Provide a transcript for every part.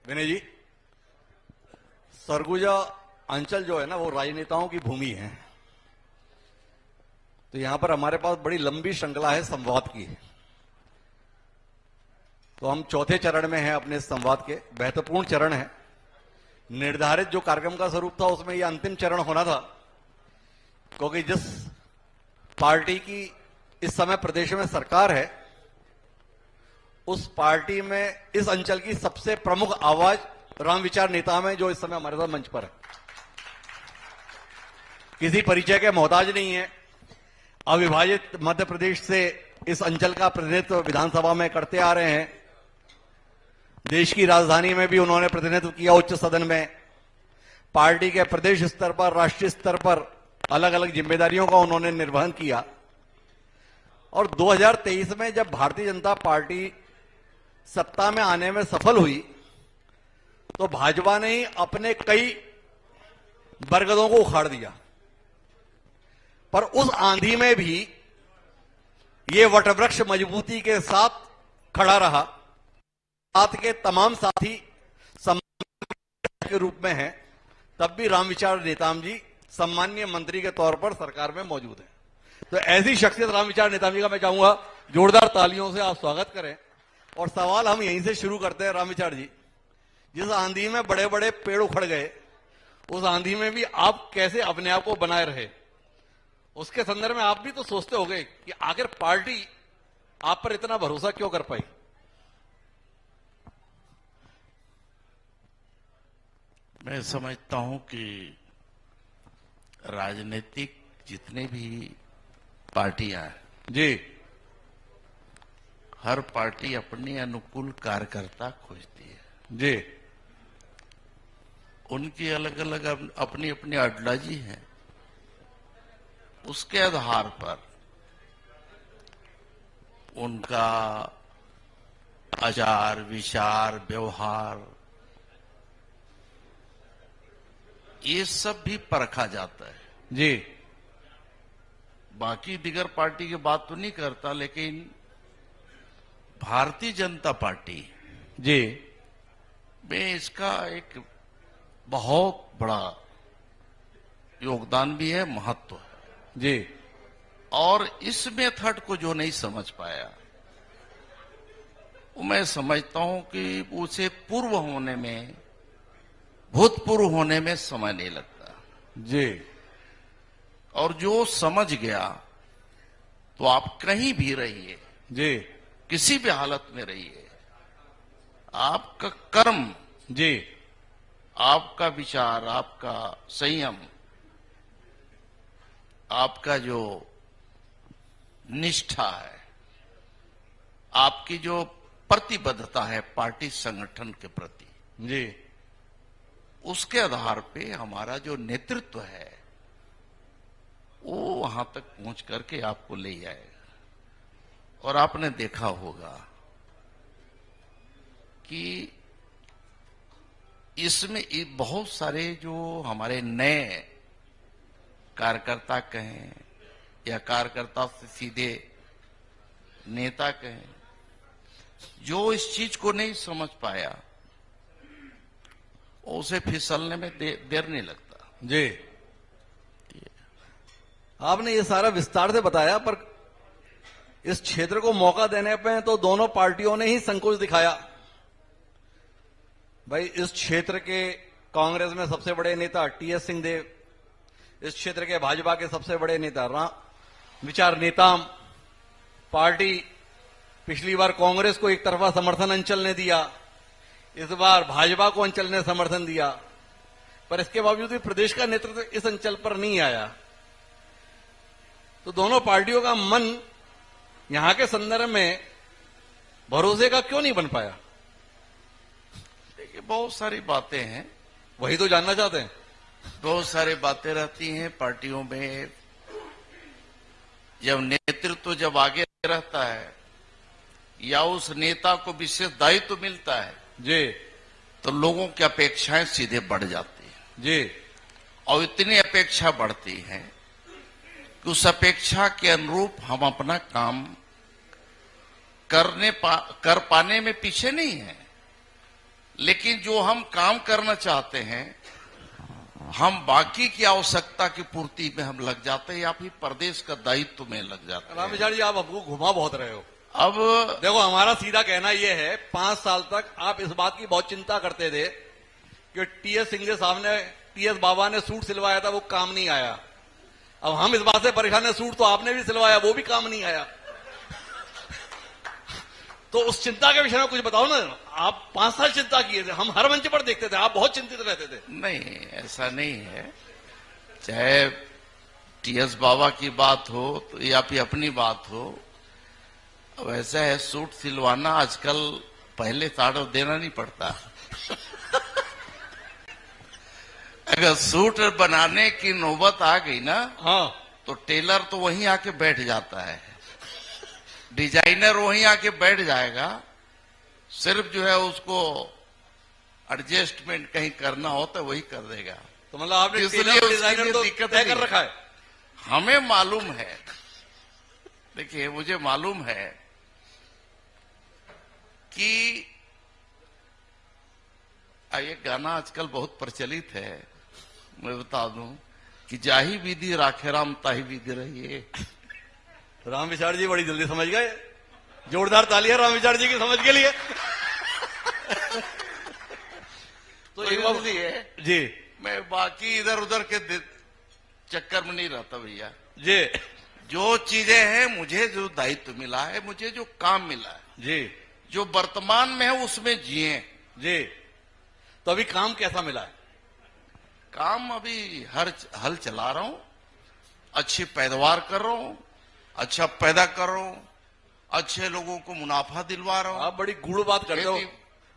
विनय जी, सरगुजा अंचल जो है ना वो राजनेताओं की भूमि है। तो यहां पर हमारे पास बड़ी लंबी श्रृंखला है संवाद की। तो हम चौथे चरण में हैं अपने संवाद के। महत्वपूर्ण चरण है। निर्धारित जो कार्यक्रम का स्वरूप था उसमें यह अंतिम चरण होना था, क्योंकि जिस पार्टी की इस समय प्रदेश में सरकार है उस पार्टी में इस अंचल की सबसे प्रमुख आवाज रामविचार नेता में, जो इस समय हमारे साथ मंच पर है। किसी परिचय के मोहताज नहीं है। अविभाजित मध्य प्रदेश से इस अंचल का प्रतिनिधित्व विधानसभा में करते आ रहे हैं। देश की राजधानी में भी उन्होंने प्रतिनिधित्व किया, उच्च सदन में। पार्टी के प्रदेश स्तर पर, राष्ट्रीय स्तर पर अलग अलग जिम्मेदारियों का उन्होंने निर्वहन किया। और 2023 में जब भारतीय जनता पार्टी सत्ता में आने में सफल हुई तो भाजपा ने ही अपने कई बरगदों को उखाड़ दिया। पर उस आंधी में भी ये वटवृक्ष मजबूती के साथ खड़ा रहा। साथ के तमाम साथी सम्मान के रूप में हैं, तब भी रामविचार नेताम जी सम्मानीय मंत्री के तौर पर सरकार में मौजूद हैं। तो ऐसी शख्सियत रामविचार नेताम जी का मैं चाहूंगा जोरदार तालियों से आप स्वागत करें। और सवाल हम यहीं से शुरू करते हैं। रामविचार जी, जिस आंधी में बड़े बड़े पेड़ उखड़ गए, उस आंधी में भी आप कैसे अपने आप को बनाए रहे, उसके संदर्भ में आप भी तो सोचते होंगे कि आखिर पार्टी आप पर इतना भरोसा क्यों कर पाई। मैं समझता हूं कि राजनीतिक जितने भी पार्टियां हैं जी, हर पार्टी अपने अनुकूल कार्यकर्ता खोजती है जी, उनकी अलग अलग अपनी अपनी आइडियोलॉजी है। उसके आधार पर उनका आचार विचार व्यवहार ये सब भी परखा जाता है। जी, बाकी दिगर पार्टी की बात तो नहीं करता, लेकिन भारतीय जनता पार्टी जी, में इसका एक बहुत बड़ा योगदान भी है, महत्व है। जी, और इस मेथड को जो नहीं समझ पाया, वो मैं समझता हूं कि उसे पूर्व होने में, भूतपूर्व होने में समय नहीं लगता। जी, और जो समझ गया तो आप कहीं भी रहिए, जी, किसी भी हालत में रहिए, आपका कर्म, जी, आपका विचार, आपका संयम, आपका जो निष्ठा है, आपकी जो प्रतिबद्धता है पार्टी संगठन के प्रति, जी, उसके आधार पे हमारा जो नेतृत्व है वो वहां तक पहुंच करके आपको ले जाएगा। और आपने देखा होगा कि इसमें बहुत सारे जो हमारे नए कार्यकर्ता कहें या कार्यकर्ता से सीधे नेता कहें, जो इस चीज को नहीं समझ पाया उसे फिसलने में देर नहीं लगता। जी, आपने ये सारा विस्तार से बताया, पर इस क्षेत्र को मौका देने पे तो दोनों पार्टियों ने ही संकोच दिखाया। भाई, इस क्षेत्र के कांग्रेस में सबसे बड़े नेता टीएस सिंहदेव, इस क्षेत्र के भाजपा के सबसे बड़े नेता रामविचार नेताम, पार्टी पिछली बार कांग्रेस को एक तरफा समर्थन अंचल ने दिया, इस बार भाजपा को अंचल ने समर्थन दिया, पर इसके बावजूद भी प्रदेश का नेतृत्व इस अंचल पर नहीं आया। तो दोनों पार्टियों का मन यहां के संदर्भ में भरोसे का क्यों नहीं बन पाया। देखिए, बहुत सारी बातें हैं, वही तो जानना चाहते हैं। बहुत सारी बातें रहती हैं पार्टियों में। जब नेतृत्व जब आगे रहता है या उस नेता को विशेष दायित्व मिलता है जी, तो लोगों की अपेक्षाएं सीधे बढ़ जाती हैं। जी, और इतनी अपेक्षा बढ़ती है कि उस अपेक्षा के अनुरूप हम अपना काम कर पाने में पीछे नहीं है, लेकिन जो हम काम करना चाहते हैं, हम बाकी की आवश्यकता की पूर्ति में हम लग जाते हैं या फिर प्रदेश का दायित्व में लग जाते हैं। राम विचार जी, आप हमको घुमा बहुत रहे हो। अब देखो, हमारा सीधा कहना यह है, 5 साल तक आप इस बात की बहुत चिंता करते थे कि टीएस सिंघे साहब ने, टीएस बाबा ने सूट सिलवाया था, वो काम नहीं आया। अब हम इस बात से परेशान है, सूट तो आपने भी सिलवाया, वो भी काम नहीं आया। तो उस चिंता के विषय में कुछ बताओ ना। आप 5 साल चिंता किए थे, हम हर मंच पर देखते थे, आप बहुत चिंतित रहते थे। नहीं, ऐसा नहीं है। चाहे टीएस बाबा की बात हो तो या फिर अपनी बात हो, अब ऐसा है, सूट सिलवाना आजकल पहले से ऑर्डर देना नहीं पड़ता। अगर सूट बनाने की नौबत आ गई ना, हाँ, तो टेलर तो वहीं आके बैठ जाता है, डिजाइनर वहीं आके बैठ जाएगा। सिर्फ जो है उसको एडजस्टमेंट कहीं करना हो तो वही कर देगा। तो मतलब आपने इसलिए टेलर उसके डिजाइनर लिए तो दिक्कत तय कर नहीं रखा है। हमें मालूम है, देखिए मुझे मालूम है कि ये गाना आजकल बहुत प्रचलित है, मैं बता दूं कि जाही विधि राखे राम ताही विधि रहिए। राम विचार जी बड़ी जल्दी समझ गए। जोरदार तालियां राम विचार जी की समझ के लिए। तो इसलिए जी, मैं बाकी इधर उधर के चक्कर में नहीं रहता भैया। जी, जो चीजें हैं, मुझे जो दायित्व मिला है, मुझे जो काम मिला है, जी, जो वर्तमान में है उसमें जिए। जी। तो अभी काम कैसा मिला है? काम अभी हल चला रहा हूं, अच्छी पैदावार कर रहा हूं, अच्छा पैदा कर रहा हूं, अच्छे लोगों को मुनाफा दिलवा रहा हूं। आप बड़ी गूढ़ बात करते हो।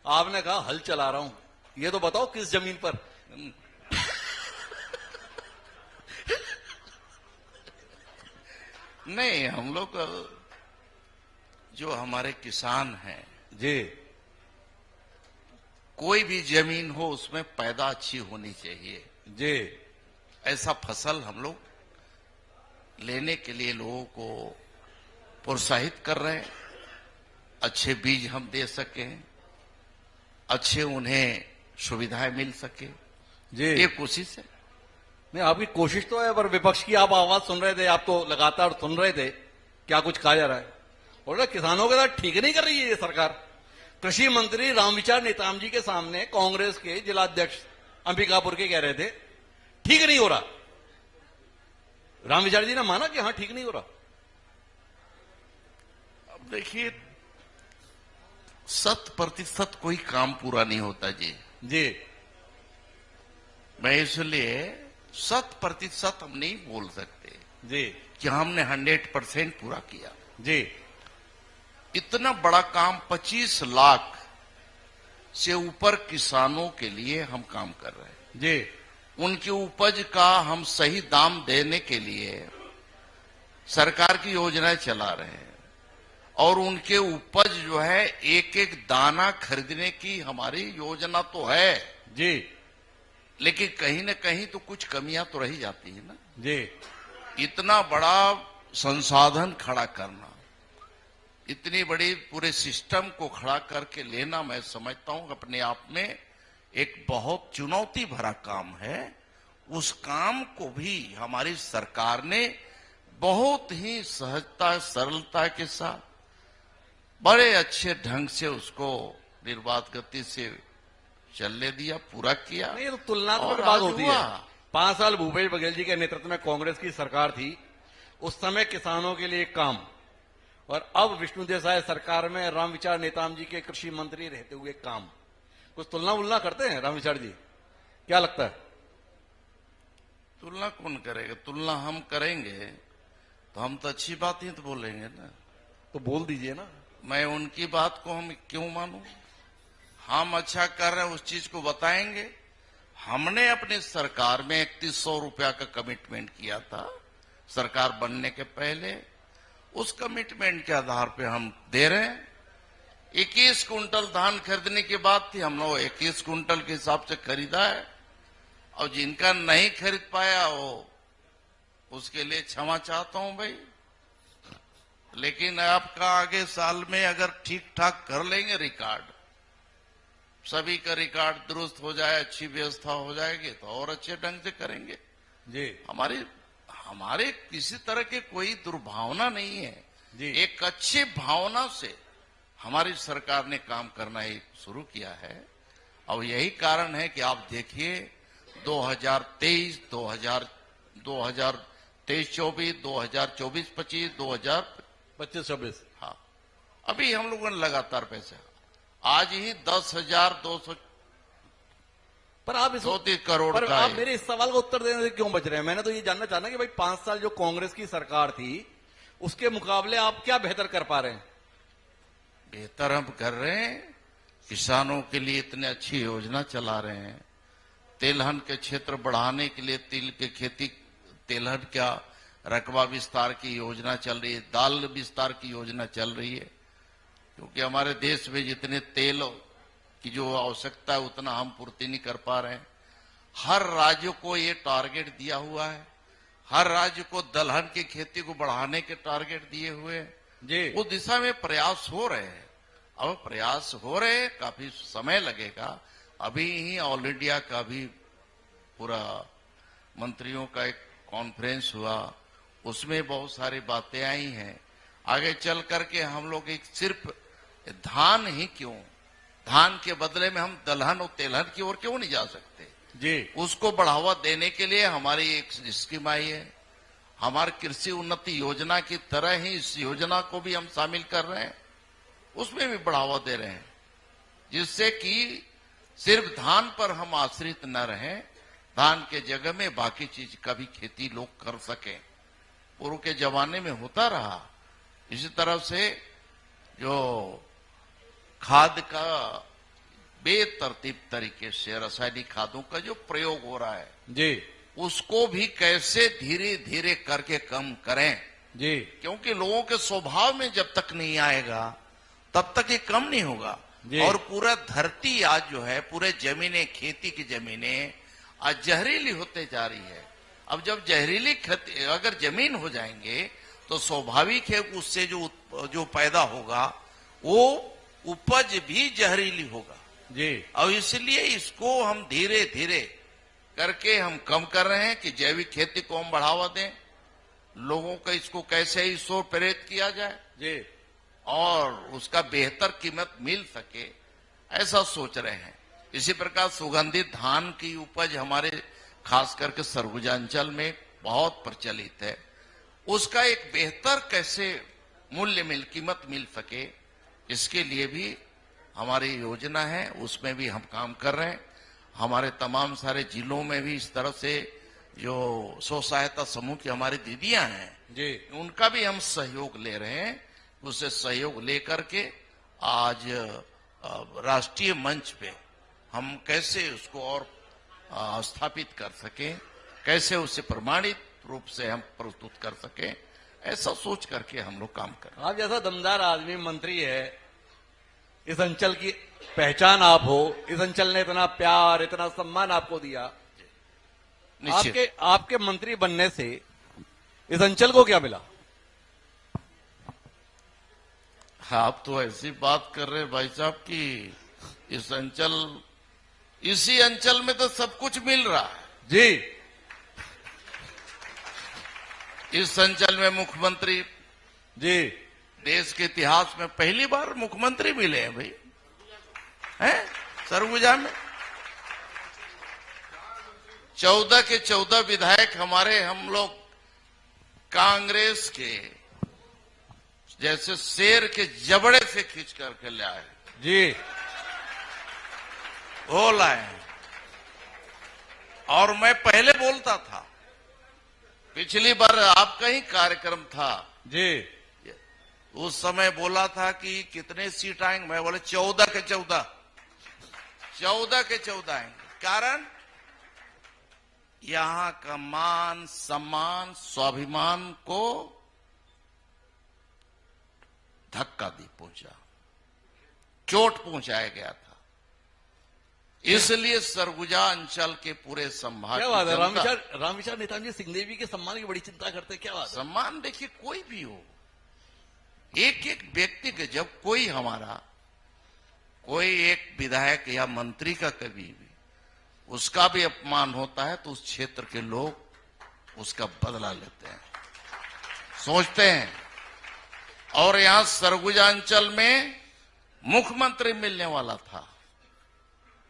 आपने कहा हल चला रहा हूं, ये तो बताओ किस जमीन पर? नहीं, हम लोग जो हमारे किसान हैं, जी, कोई भी जमीन हो उसमें पैदा अच्छी होनी चाहिए। जी, ऐसा फसल हम लोग लेने के लिए लोगों को प्रोत्साहित कर रहे हैं। अच्छे बीज हम दे सकें, अच्छे उन्हें सुविधाएं मिल सके, जी। ये कोशिश है। नहीं, आपकी कोशिश तो है, पर विपक्ष की आप आवाज सुन रहे थे, आप तो लगातार सुन रहे थे क्या कुछ कहा जा रहा है। और किसानों के साथ ठीक नहीं कर रही है ये सरकार। कृषि मंत्री रामविचार नेताम जी के सामने कांग्रेस के जिलाध्यक्ष अंबिकापुर के कह रहे थे ठीक नहीं हो रहा। रामविचार जी ने माना कि हाँ ठीक नहीं हो रहा। अब देखिए, 100% कोई काम पूरा नहीं होता जी। जी, मैं इसलिए 100% हम नहीं बोल सकते जी, कि हमने 100% पूरा किया। जी, इतना बड़ा काम 25 लाख से ऊपर किसानों के लिए हम काम कर रहे हैं। जी, उनकी उपज का हम सही दाम देने के लिए सरकार की योजनाएं चला रहे हैं, और उनके उपज जो है एक एक दाना खरीदने की हमारी योजना तो है जी, लेकिन कहीं न कहीं तो कुछ कमियां तो रही जाती है ना जी। इतना बड़ा संसाधन खड़ा करना, इतनी बड़ी पूरे सिस्टम को खड़ा करके लेना, मैं समझता हूं अपने आप में एक बहुत चुनौती भरा काम है। उस काम को भी हमारी सरकार ने बहुत ही सहजता सरलता के साथ बड़े अच्छे ढंग से उसको निर्बाध गति से चलने दिया, पूरा किया। नहीं, ये तो तुलनात्मक और बात आज होती हुआ। है। 5 साल भूपेश बघेल जी के नेतृत्व में कांग्रेस की सरकार थी, उस समय किसानों के लिए काम, और अब विष्णु देसाई सरकार में रामविचार नेताम जी के कृषि मंत्री रहते हुए काम। कुछ तुलना उलना करते हैं रामविचार जी, क्या लगता है? तुलना कौन करेगा? तुलना हम करेंगे तो हम तो अच्छी बात ही तो बोलेंगे ना। तो बोल दीजिए ना। मैं उनकी बात को हम क्यों मानूं? हम अच्छा कर रहे हैं उस चीज को बताएंगे। हमने अपनी सरकार में 3100 रुपया का कमिटमेंट किया था सरकार बनने के पहले। उस कमिटमेंट के आधार पे हम दे रहे हैं। 21 कुंटल धान खरीदने की बात थी, हम लोग 21 कुंटल के हिसाब से खरीदा है, और जिनका नहीं खरीद पाया वो उसके लिए क्षमा चाहता हूं भाई। लेकिन आपका आगे साल में अगर ठीक ठाक कर लेंगे रिकॉर्ड, सभी का रिकॉर्ड दुरुस्त हो जाए, अच्छी व्यवस्था हो जाएगी तो और अच्छे ढंग से करेंगे। जी हमारे किसी तरह के कोई दुर्भावना नहीं है जी। एक अच्छी भावना से हमारी सरकार ने काम करना ही शुरू किया है। और यही कारण है कि आप देखिए 2023, 2023-24, 2024-25, 25-26। हाँ, अभी हम लोगों ने लगातार पैसा, आज ही 10,200 पर आप इस 34 करोड़ पर का आप है। मेरे इस सवाल का उत्तर देने से क्यों बच रहे हैं? मैंने तो ये जानना चाहना कि भाई 5 साल जो कांग्रेस की सरकार थी उसके मुकाबले आप क्या बेहतर कर पा रहे हैं? बेहतर हम कर रहे हैं, किसानों के लिए इतने अच्छी योजना चला रहे हैं, तेलहन के क्षेत्र बढ़ाने के लिए तिल के खेती, तेलहन का रकबा विस्तार की योजना चल रही है, दाल विस्तार की योजना चल रही है, क्योंकि हमारे देश में जितने तेल की जो आवश्यकता है उतना हम पूर्ति नहीं कर पा रहे हैं। हर राज्य को ये टारगेट दिया हुआ है, हर राज्य को दलहन की खेती को बढ़ाने के टारगेट दिए हुए हैं। जी उस दिशा में प्रयास हो रहे हैं। अब प्रयास हो रहे हैं, काफी समय लगेगा। अभी ही ऑल इंडिया का भी पूरा मंत्रियों का एक कॉन्फ्रेंस हुआ, उसमें बहुत सारी बातें आई हैं। आगे चल करके हम लोग एक सिर्फ धान ही क्यों, धान के बदले में हम दलहन और तेलहन की ओर क्यों नहीं जा सकते? जी उसको बढ़ावा देने के लिए हमारी एक स्कीम आई है। हमारी कृषि उन्नति योजना की तरह ही इस योजना को भी हम शामिल कर रहे हैं, उसमें भी बढ़ावा दे रहे हैं, जिससे कि सिर्फ धान पर हम आश्रित न रहें, धान के जगह में बाकी चीज का भी खेती लोग कर सकें। पूर्व के जमाने में होता रहा। इसी तरह से जो खाद का बेतरतीब तरीके से रासायनिक खादों का जो प्रयोग हो रहा है, जी उसको भी कैसे धीरे धीरे करके कम करें, जी क्योंकि लोगों के स्वभाव में जब तक नहीं आएगा तब तक ये कम नहीं होगा। जी। और पूरा धरती आज जो है, पूरे जमीनें, खेती की जमीनें आज जहरीली होते जा रही है। अब जब जहरीली खेती अगर जमीन हो जाएंगे तो स्वाभाविक है उससे जो पैदा होगा वो उपज भी जहरीली होगा। जी और इसलिए इसको हम धीरे धीरे करके हम कम कर रहे हैं कि जैविक खेती को हम बढ़ावा दें, लोगों का इसको कैसे इस ओर प्रेरित किया जाए जी और उसका बेहतर कीमत मिल सके, ऐसा सोच रहे हैं। इसी प्रकार सुगंधित धान की उपज हमारे खास करके सरगुजा अंचल में बहुत प्रचलित है, उसका एक बेहतर कैसे मूल्य कीमत मिल सके, इसके लिए भी हमारी योजना है, उसमें भी हम काम कर रहे हैं। हमारे तमाम सारे जिलों में भी इस तरह से जो स्व सहायता समूह की हमारी दीदियां हैं जी उनका भी हम सहयोग ले रहे हैं। उससे सहयोग लेकर के आज राष्ट्रीय मंच पे हम कैसे उसको और स्थापित कर सकें, कैसे उसे प्रमाणित रूप से हम प्रस्तुत कर सकें, ऐसा सोच करके हम लोग काम कर रहे हैं। आप जैसा दमदार आदमी मंत्री है, इस अंचल की पहचान आप हो, इस अंचल ने इतना प्यार, इतना सम्मान आपको दिया, निश्चित आपके मंत्री बनने से इस अंचल को क्या मिला? आप तो ऐसी बात कर रहे हैं भाई साहब कि इसी अंचल में तो सब कुछ मिल रहा है जी। इस अंचल में मुख्यमंत्री, जी देश के इतिहास में पहली बार मुख्यमंत्री मिले हैं भाई, हैं सरगुजा में 14 के 14 विधायक हमारे, हम लोग कांग्रेस के जैसे शेर के जबड़े से खींच करके ले आए जी वो लाए। और मैं पहले बोलता था, पिछली बार आपका ही कार्यक्रम था जी उस समय बोला था कि कितने सीट आएंगे, मैं बोले 14 के 14 आएंगे। कारण यहां का मान सम्मान स्वाभिमान को धक्का दी पहुंचा, चोट पहुंचाया गया था। इसलिए सरगुजा अंचल के पूरे संभाग क्या बात है? की जनता रामविचार नेताजी सिंहदेवी के सम्मान की बड़ी चिंता करते हैं, क्या बात है? सम्मान देखिए कोई भी हो, एक एक व्यक्ति के जब कोई हमारा कोई एक विधायक या मंत्री का कभी भी उसका भी अपमान होता है तो उस क्षेत्र के लोग उसका बदला लेते हैं, सोचते हैं। और यहां सरगुजा अंचल में मुख्यमंत्री मिलने वाला था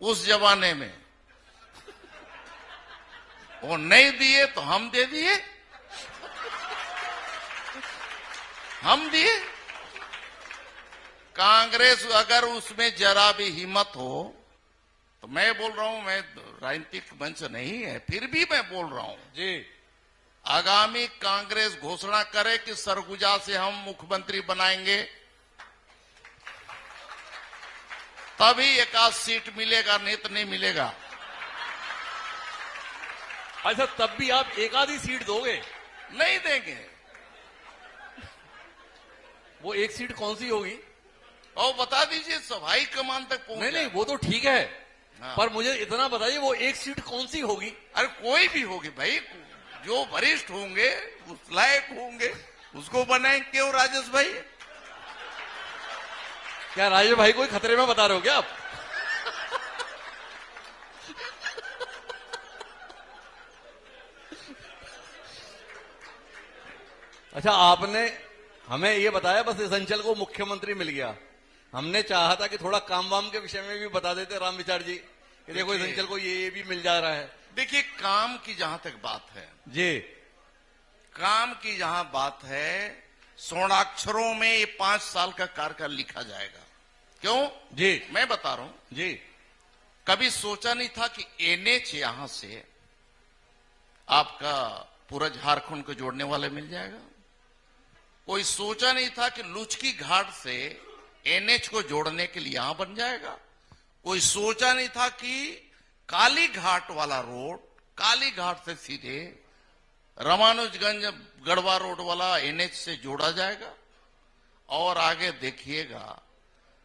उस जमाने में, वो नहीं दिए तो हम दे दिए, हम दिए। कांग्रेस अगर उसमें जरा भी हिम्मत हो तो मैं बोल रहा हूं, मैं राजनीतिक मंच नहीं है फिर भी मैं बोल रहा हूं जी, आगामी कांग्रेस घोषणा करे कि सरगुजा से हम मुख्यमंत्री बनाएंगे, तभी एक आध सीट मिलेगा, नहीं तो नहीं मिलेगा। अच्छा, तब भी आप एक आधी सीट दोगे? नहीं देंगे। वो एक सीट कौन सी होगी? और बता दीजिए, सब हाई कमान तक पहुंच नहीं जाए। नहीं, वो तो ठीक है, हाँ। पर मुझे इतना बताइए वो एक सीट कौन सी होगी? अरे कोई भी होगी भाई, जो वरिष्ठ होंगे उस लायक होंगे उसको बनाएंगे। क्यों राजेश भाई? क्या राजेश भाई कोई खतरे में बता रहे हो क्या आप? अच्छा, आपने हमें ये बताया बस इस अंचल को मुख्यमंत्री मिल गया। हमने चाहा था कि थोड़ा काम वाम के विषय में भी बता देते राम विचार जी कि देखो इस अंचल को ये भी मिल जा रहा है। देखिए, काम की जहां तक बात है जी, काम की जहां बात है, स्वर्णाक्षरों में ये 5 साल का कार्यकाल लिखा जाएगा। क्यों? जी, मैं बता रहा हूं। जी, कभी सोचा नहीं था कि एनएच यहां से आपका पूरा झारखंड को जोड़ने वाले मिल जाएगा। कोई सोचा नहीं था कि लुचकी घाट से एनएच को जोड़ने के लिए यहां बन जाएगा। कोई सोचा नहीं था कि काली घाट वाला रोड, काली घाट से सीधे रामानुजगंज गढ़वा रोड वाला एनएच से जोड़ा जाएगा। और आगे देखिएगा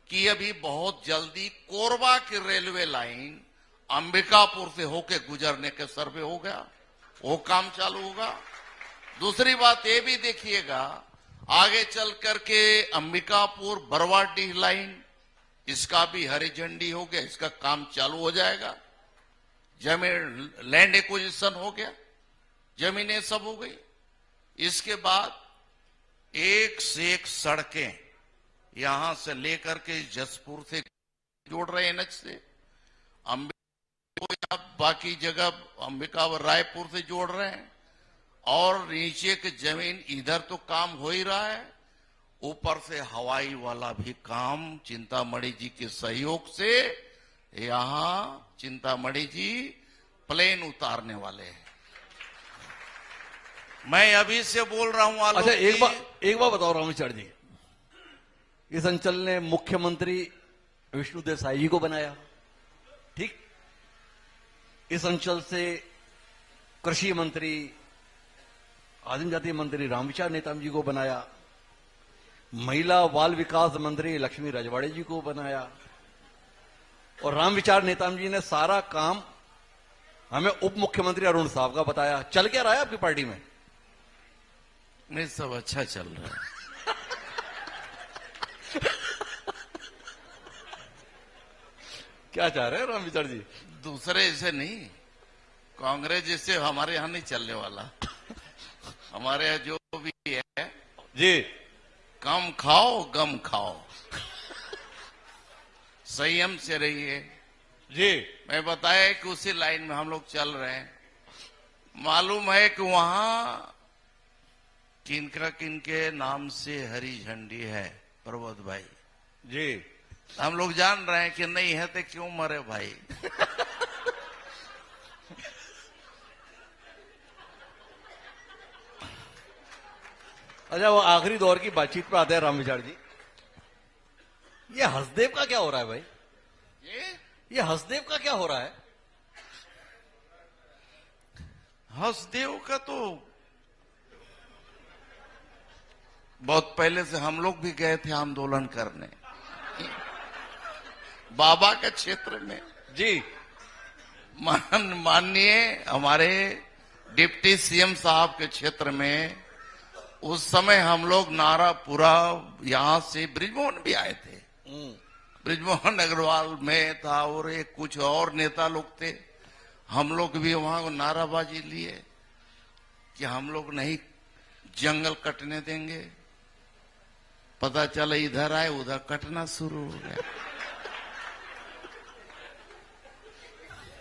कि अभी बहुत जल्दी कोरबा की रेलवे लाइन अंबिकापुर से होके गुजरने के सर्वे हो गया, वो काम चालू होगा। दूसरी बात ये भी देखिएगा, आगे चल करके अंबिकापुर बरवाडीह लाइन, इसका भी हरी झंडी हो गया, इसका काम चालू हो जाएगा। जमीन लैंड एक्विजिशन हो गया, जमीनें सब हो गई। इसके बाद एक से एक सड़कें यहां से लेकर के जसपुर से जोड़ रहे हैं, एनएच से अंबिका, बाकी जगह अंबिका व रायपुर से जोड़ रहे हैं। और नीचे की जमीन इधर तो काम हो ही रहा है, ऊपर से हवाई वाला भी काम चिंतामणि जी के सहयोग से यहां चिंतामणि जी प्लेन उतारने वाले हैं। मैं अभी से बोल रहा हूं आलोक अच्छा, जी। एक बार बताओ रामेश्वर जी, इस अंचल ने मुख्यमंत्री विष्णुदेव साई जी को बनाया, ठीक? इस अंचल से कृषि मंत्री, आदिम जाति मंत्री रामविचार नेताम जी को बनाया, महिला बाल विकास मंत्री लक्ष्मी रजवाड़े जी को बनाया, और रामविचार नेताम जी ने सारा काम हमें उप मुख्यमंत्री अरुण साहब का बताया। चल क्या रहा है आपकी पार्टी में? नहीं, सब अच्छा चल रहा है। क्या चाह रहे हैं रामविचार जी? दूसरे जैसे नहीं, कांग्रेस जैसे हमारे यहां नहीं चलने वाला। हमारे यहाँ जो भी है जी, कम खाओ गम खाओ, संयम से रहिए। जी, मैं बताया कि उसी लाइन में हम लोग चल रहे हैं। मालूम है कि वहां किनके नाम से हरी झंडी है, प्रबोध भाई जी, हम लोग जान रहे हैं कि नहीं है तो क्यों मरे भाई। अच्छा, वो आखिरी दौर की बातचीत पर आते हैं रामविचार जी। ये हसदेव का क्या हो रहा है भाई? ये हसदेव का क्या हो रहा है? हसदेव का तो बहुत पहले से हम लोग भी गए थे आंदोलन करने बाबा के क्षेत्र में। जी, माननीय हमारे डिप्टी सीएम साहब के क्षेत्र में उस समय हम लोग नारापुरा यहां से ब्रिजमोहन भी आए थे, ब्रिजमोहन अग्रवाल में था और एक कुछ और नेता लोग थे। हम लोग भी वहां नाराबाजी लिए कि हम लोग नहीं जंगल कटने देंगे। पता चला इधर आए उधर कटना शुरू हो गया।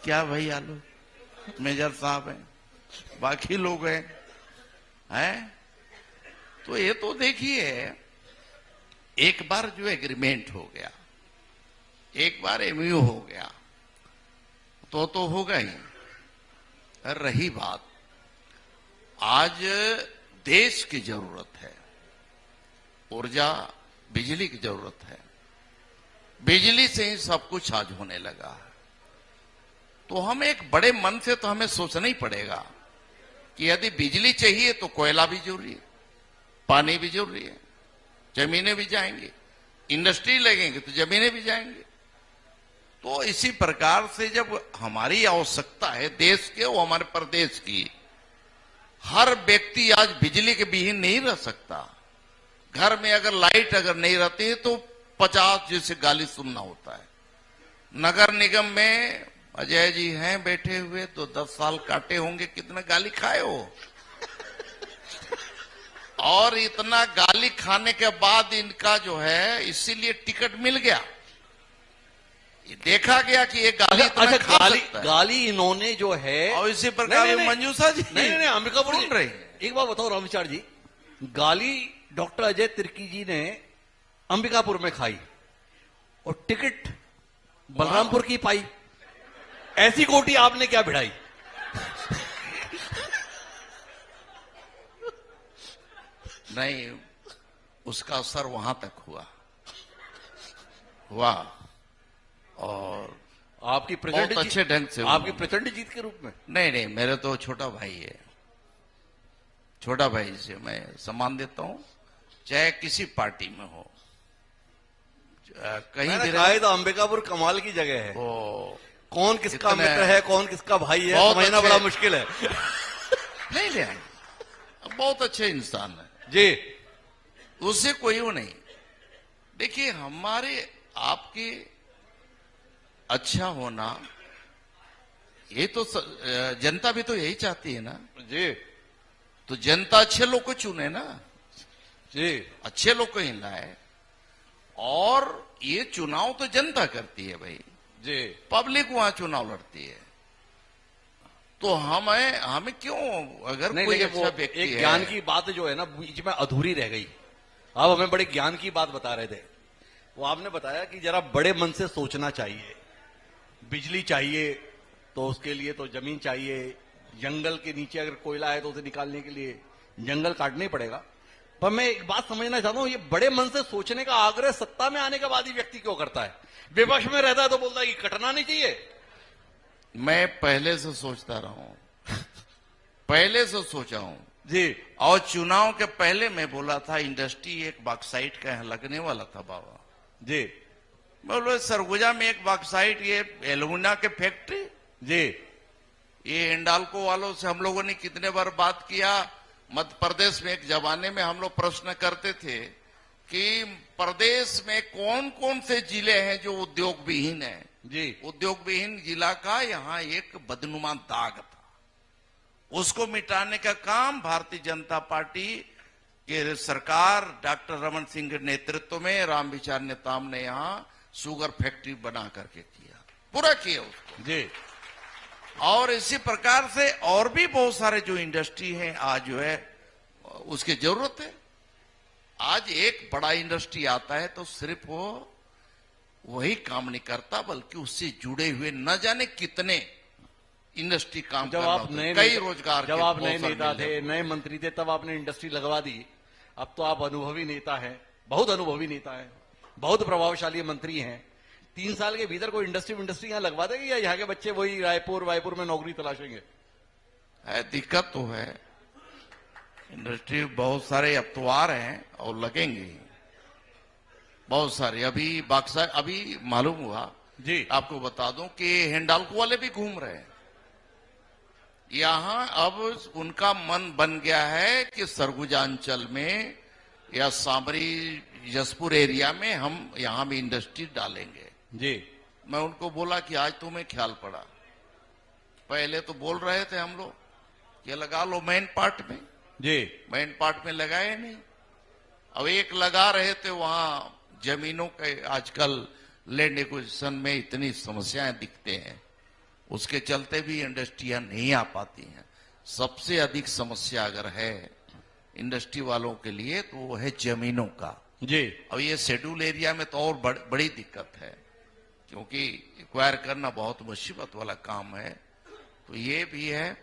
क्या भैया लोग मेजर साहब हैं, बाकी लोग हैं। तो ये तो देखिए, एक बार जो एग्रीमेंट हो गया, एक बार एमयू हो गया तो होगा ही। रही बात, आज देश की जरूरत है, ऊर्जा बिजली की जरूरत है। बिजली से ही सब कुछ आज होने लगा है। तो हम एक बड़े मन से तो हमें सोचना ही पड़ेगा कि यदि बिजली चाहिए तो कोयला भी जरूरी है, पानी भी जरूरी है, जमीनें भी जाएंगी, इंडस्ट्री लगेंगे तो जमीनें भी जाएंगी। तो इसी प्रकार से जब हमारी आवश्यकता है देश के और हमारे प्रदेश की, हर व्यक्ति आज बिजली के बिहीन नहीं रह सकता। घर में अगर लाइट अगर नहीं रहती है तो 50 जैसे गाली सुनना होता है। नगर निगम में अजय जी हैं बैठे हुए, तो 10 साल काटे होंगे, कितना गाली खाए हो। और इतना गाली खाने के बाद इनका जो है इसीलिए टिकट मिल गया। ये देखा गया कि ये गाली इतना खा सकता है। गाली इन्होंने जो है, और इसी प्रकार मंजूषा जी नहीं अंबिकापुर सुन रही। एक बात बताओ रामविचार जी, गाली डॉक्टर अजय तिर्की जी ने अंबिकापुर में खाई और टिकट बलरामपुर की पाई। ऐसी गोटी आपने क्या भिड़ाई? नहीं, उसका असर वहां तक हुआ और आपकी प्रचंड बहुत अच्छे ढंग से आपकी प्रचंड जीत के रूप में। नहीं, मेरे तो छोटा भाई है। छोटा भाई से मैं सम्मान देता हूं, चाहे किसी पार्टी में हो, कहीं भी रहे। तो अंबिकापुर कमाल की जगह है। कौन किसका मित्र है, कौन किसका भाई है, समझना बड़ा मुश्किल है। नहीं, बहुत अच्छे इंसान है जी, उससे कोई वो नहीं। देखिए, हमारे आपके अच्छा होना, ये तो जनता भी तो यही चाहती है ना जी। तो जनता अच्छे लोग को चुने ना जी, अच्छे लोग को ही लाए। और ये चुनाव तो जनता करती है भाई जी, पब्लिक वहां चुनाव लड़ती है। तो हमें क्यों, अगर कोई अच्छा व्यक्ति है। एक ज्ञान की बात जो है ना बीच में अधूरी रह गई। आप हमें बड़े ज्ञान की बात बता रहे थे। वो आपने बताया कि जरा बड़े मन से सोचना चाहिए। बिजली चाहिए तो उसके लिए तो जमीन चाहिए, जंगल के नीचे अगर कोयला है तो उसे निकालने के लिए जंगल काटना ही पड़ेगा। पर मैं एक बात समझना चाहता हूं, ये बड़े मन से सोचने का आग्रह सत्ता में आने के बाद ही व्यक्ति क्यों करता है? विपक्ष में रहता है तो बोलता है कि कटना नहीं चाहिए। मैं पहले से सोचता रहा हूं, पहले से सोचा हूं जी। और चुनाव के पहले मैं बोला था इंडस्ट्री एक बॉक्साइट का यहां लगने वाला था बाबा जी। बोलो सरगुजा में एक बॉक्साइट, ये एलुमिना के फैक्ट्री जी। ये हिंडाल्को वालों से हम लोगों ने कितने बार बात किया। मध्य प्रदेश में एक जमाने में हम लोग प्रश्न करते थे कि प्रदेश में कौन कौन से जिले हैं जो उद्योग विहीन है। जी। उद्योग विहीन जिला का यहाँ एक बदनुमा दाग था, उसको मिटाने का काम भारतीय जनता पार्टी के सरकार डॉक्टर रमन सिंह के नेतृत्व में रामविचार नेताम ने यहाँ शुगर फैक्ट्री बना करके किया, पूरा किया उसको जी। और इसी प्रकार से और भी बहुत सारे जो इंडस्ट्री हैं आज जो है उसकी जरूरत है। आज एक बड़ा इंडस्ट्री आता है तो सिर्फ वो वही काम नहीं करता, बल्कि उससे जुड़े हुए न जाने कितने इंडस्ट्री काम जब आप नए कई रोजगार, जब आप नए नेता थे, नए मंत्री थे, तब आपने इंडस्ट्री लगवा दी। अब तो आप अनुभवी नेता हैं, बहुत अनुभवी नेता हैं, बहुत प्रभावशाली मंत्री हैं। 3 साल के भीतर कोई इंडस्ट्री यहां लगवा देंगे या यहाँ के बच्चे वही रायपुर में नौकरी तलाशेंगे? दिक्कत तो है, इंडस्ट्री बहुत सारे अब तो आ रहे हैं और लगेंगे बहुत सारे। अभी बाक्सा अभी मालूम हुआ जी, आपको बता दूं कि हिंडाल्को वाले भी घूम रहे हैं यहां। अब उनका मन बन गया है कि सरगुजा अंचल में या सामरी जसपुर एरिया में हम यहां भी इंडस्ट्री डालेंगे। जी मैं उनको बोला कि आज तुम्हें ख्याल पड़ा, पहले तो बोल रहे थे हम लोग कि लगा लो मेन पार्ट में, जी मेन पार्ट में लगाए नहीं। अब एक लगा रहे थे, वहां जमीनों के आजकल लैंड एक्विजिशन में इतनी समस्याएं दिखते हैं, उसके चलते भी इंडस्ट्रियां नहीं आ पाती हैं। सबसे अधिक समस्या अगर है इंडस्ट्री वालों के लिए तो वो है जमीनों का। जी अब ये शेड्यूल एरिया में तो और बड़ी दिक्कत है, क्योंकि एक्वायर करना बहुत मुसीबत वाला काम है। तो ये भी है,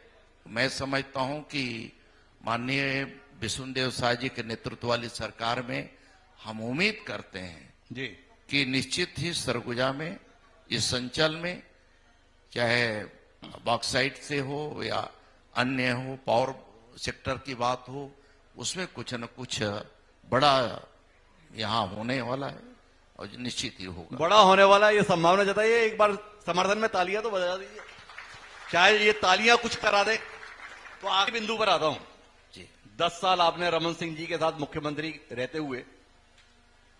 मैं समझता हूं कि माननीय विष्णुदेव साय जी के नेतृत्व वाली सरकार में हम उम्मीद करते हैं जी कि निश्चित ही सरगुजा में, इस अंचल में, चाहे बॉक्साइट से हो या अन्य हो, पावर सेक्टर की बात हो, उसमें कुछ न कुछ बड़ा यहां होने वाला है और निश्चित ही होगा। बड़ा होने वाला है, ये संभावना जताइए। एक बार समर्थन में तालियां तो बजा दीजिए, चाहे ये तालियां कुछ करा दे। तो आखिरी बिंदु पर आता हूं जी। 10 साल आपने रमन सिंह जी के साथ मुख्यमंत्री रहते हुए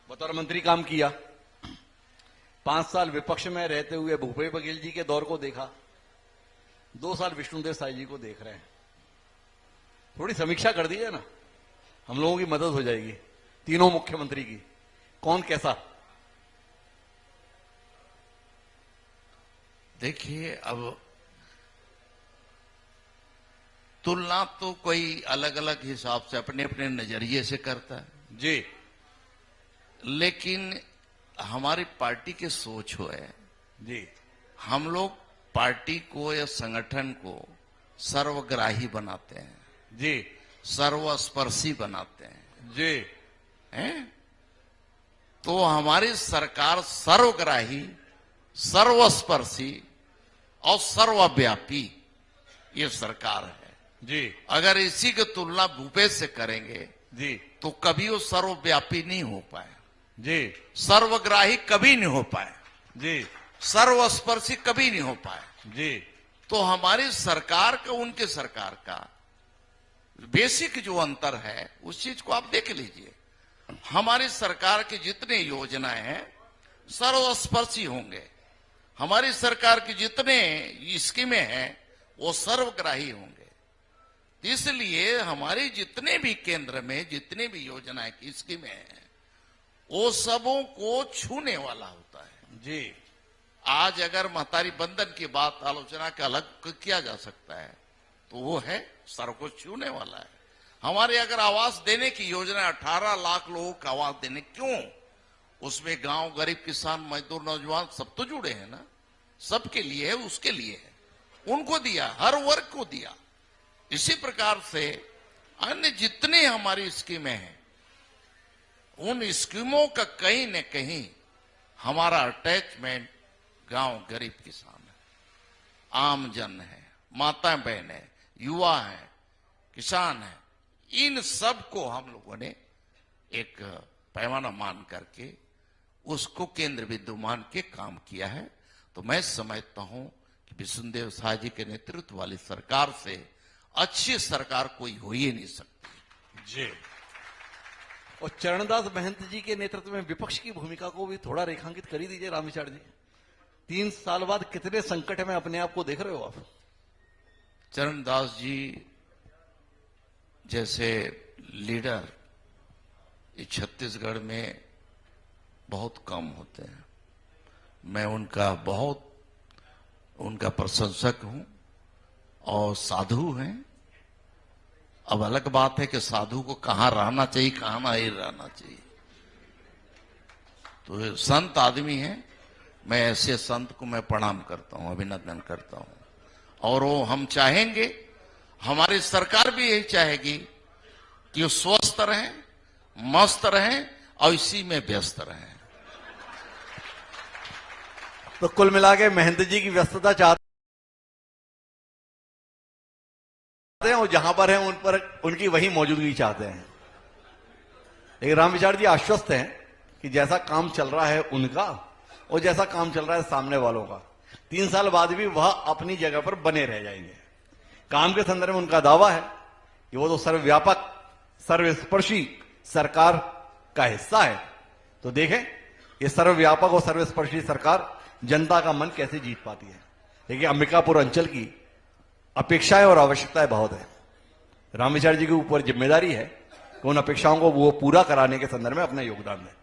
बतौर मंत्री काम किया, 5 साल विपक्ष में रहते हुए भूपेश बघेल जी के दौर को देखा, 2 साल विष्णुदेव साय जी को देख रहे हैं। थोड़ी समीक्षा कर दीजिए ना, हम लोगों की मदद हो जाएगी, तीनों मुख्यमंत्री की, कौन कैसा। देखिए, अब तुलना तो कोई अलग अलग हिसाब से अपने अपने नजरिए से करता है जी, लेकिन हमारी पार्टी की सोच हो है, जी हम लोग पार्टी को या संगठन को सर्वग्राही बनाते हैं, जी सर्वस्पर्शी बनाते हैं, जी हैं? तो हमारी सरकार सर्वग्राही, सर्वस्पर्शी और सर्वव्यापी ये सरकार है। जी अगर इसी की तुलना भूपेश से करेंगे जी तो कभी वो सर्वव्यापी नहीं हो पाए, जी सर्वग्राही कभी नहीं हो पाए, जी सर्वस्पर्शी कभी नहीं हो पाए। जी तो हमारी सरकार का उनके सरकार का बेसिक जो अंतर है उस चीज को आप देख लीजिए। हमारी सरकार की जितने योजनाएं हैं सर्वस्पर्शी होंगे, हमारी सरकार की जितने स्कीमें हैं वो सर्वग्राही होंगे। इसलिए हमारी जितने भी केंद्र में जितने भी योजनाएं की स्कीमें हैं वो सबों को छूने वाला होता है। जी आज अगर महतारी बंधन की बात आलोचना के अलग किया जा सकता है तो वो है सर को छूने वाला है। हमारे अगर आवास देने की योजना 18 लाख लोगों को आवास देने, क्यों? उसमें गांव, गरीब, किसान, मजदूर, नौजवान सब तो जुड़े हैं ना, सबके लिए है, उसके लिए है, उनको दिया, हर वर्ग को दिया। इसी प्रकार से अन्य जितने हमारी स्कीमें हैं उन स्कीमों का कहीं न कहीं हमारा अटैचमेंट गांव, गरीब, किसान है, आम जन है, माता बहन है, युवा है, किसान है, इन सब को हम लोगों ने एक पैमाना मान करके उसको केंद्र बिंदु मान के काम किया है। तो मैं समझता हूं कि विष्णुदेव साय जी के नेतृत्व वाली सरकार से अच्छी सरकार कोई हो ही नहीं सकती। जी और चरणदास महंत जी के नेतृत्व में विपक्ष की भूमिका को भी थोड़ा रेखांकित कर ही दीजिए रामविचार जी। 3 साल बाद कितने संकट में अपने आप को देख रहे हो आप? चरणदास जी जैसे लीडर ये छत्तीसगढ़ में बहुत कम होते हैं। मैं उनका प्रशंसक हूं और साधु हैं। अब अलग बात है कि साधु को कहां रहना चाहिए, कहां नहीं रहना चाहिए। तो ये संत आदमी है, मैं ऐसे संत को मैं प्रणाम करता हूं, अभिनंदन करता हूं। और वो हम चाहेंगे, हमारी सरकार भी यही चाहेगी कि वो स्वस्थ रहें, मस्त रहें और इसी में व्यस्त रहें। तो कुल मिला के महंत जी की व्यस्तता चाहते हैं और जहां पर है उन पर उनकी वही मौजूदगी चाहते हैं। लेकिन रामविचार जी आश्वस्त हैं कि जैसा काम चल रहा है उनका और जैसा काम चल रहा है सामने वालों का, 3 साल बाद भी वह अपनी जगह पर बने रह जाएंगे। काम के संदर्भ में उनका दावा है कि वो तो सर्वव्यापक, सर्वस्पर्शी सरकार का हिस्सा है। तो देखें ये सर्वव्यापक और सर्वस्पर्शी सरकार जनता का मन कैसे जीत पाती है। देखिए अंबिकापुर अंचल की अपेक्षाएं और आवश्यकताएं बहुत है। रामविचार जी के ऊपर जिम्मेदारी है कि उन अपेक्षाओं को वो पूरा कराने के संदर्भ में अपना योगदान दें।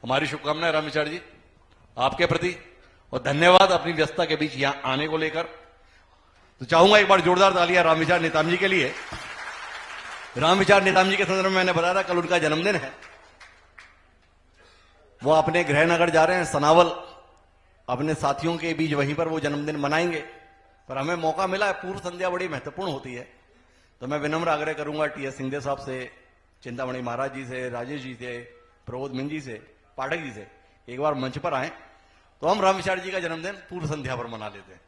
हमारी शुभकामनाएं रामविचार जी आपके प्रति, और धन्यवाद अपनी व्यस्तता के बीच यहां आने को लेकर। तो चाहूंगा एक बार जोरदार तालियां रामविचार नेताम जी के लिए। रामविचार नेताम जी के संदर्भ में मैंने बताया था कल उनका जन्मदिन है। वो अपने गृहनगर जा रहे हैं सनावल, अपने साथियों के बीच वहीं पर वो जन्मदिन मनाएंगे। पर हमें मौका मिला है, पूर्व संध्या बड़ी महत्वपूर्ण होती है, तो मैं विनम्र आग्रह करूंगा टीएस सिंहदेव साहब से, चिंतामणि महाराज जी से, राजेश जी से, प्रबोध मिन जी से, पाठक जी से एक बार मंच पर आए तो हम रामविचार जी का जन्मदिन पूर्व संध्या पर मना लेते हैं।